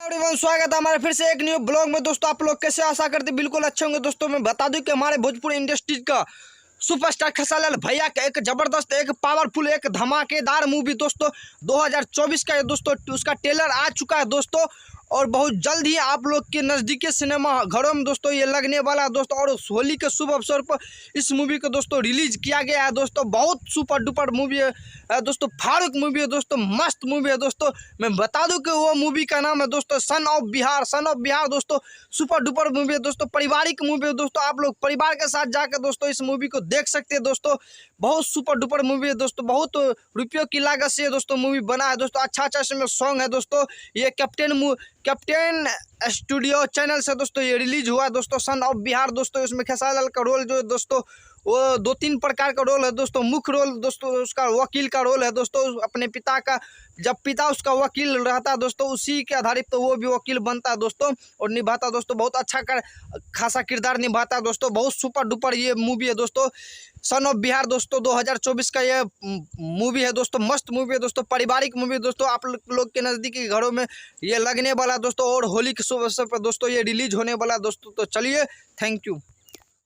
Everyone, स्वागत है हमारे फिर से एक न्यू ब्लॉग में। दोस्तों आप लोग कैसे, आशा करते बिल्कुल अच्छे होंगे। दोस्तों मैं बता दूं कि हमारे भोजपुरी इंडस्ट्री का सुपरस्टार खेसारी भैया का एक जबरदस्त, एक पावरफुल, एक धमाकेदार मूवी दोस्तों 2024 का है दोस्तों। उसका ट्रेलर आ चुका है दोस्तों, और बहुत जल्द ही आप लोग के नज़दीकी सिनेमा घरों में दोस्तों ये लगने वाला है दोस्तों। और होली के शुभ अवसर पर इस मूवी को दोस्तों रिलीज किया गया है दोस्तों। बहुत सुपर डुपर मूवी है दोस्तों, फारूक मूवी है दोस्तों, मस्त मूवी है दोस्तों। मैं बता दूं कि वो मूवी का नाम है दोस्तों son of Bihar. Son of Bihar दोस्तों सुपर डुपर मूवी है दोस्तों, पारिवारिक मूवी है दोस्तों। आप लोग परिवार के साथ जाकर दोस्तों इस मूवी को देख सकते हैं दोस्तों। बहुत सुपर डुपर मूवी है दोस्तों, बहुत रुपयों की लागत से दोस्तों मूवी बना है दोस्तों। अच्छा इसमें सॉन्ग है दोस्तों। ये कैप्टन स्टूडियो चैनल से दोस्तों ये रिलीज हुआ है दोस्तों, सन ऑफ बिहार दोस्तों। इसमें खेसारी लाल का रोल जो है दोस्तों वो 2-3 प्रकार का रोल है दोस्तों। मुख्य रोल दोस्तों उसका वकील का रोल है दोस्तों। अपने पिता का, जब पिता उसका वकील रहता है दोस्तों, उसी के आधारित तो वो भी वकील बनता है दोस्तों और निभाता है दोस्तों। बहुत अच्छा खासा किरदार निभाता है दोस्तों। बहुत सुपर डुपर ये मूवी है दोस्तों, सन ऑफ बिहार दोस्तों। 2024 का ये मूवी है दोस्तों, मस्त मूवी है दोस्तों, पारिवारिक मूवी है दोस्तों। आप लोग के नज़दीकी घरों में ये लगने वाला है दोस्तों, और होली के शुभ अवसर पर दोस्तों ये रिलीज होने वाला है दोस्तों। तो चलिए, थैंक यू।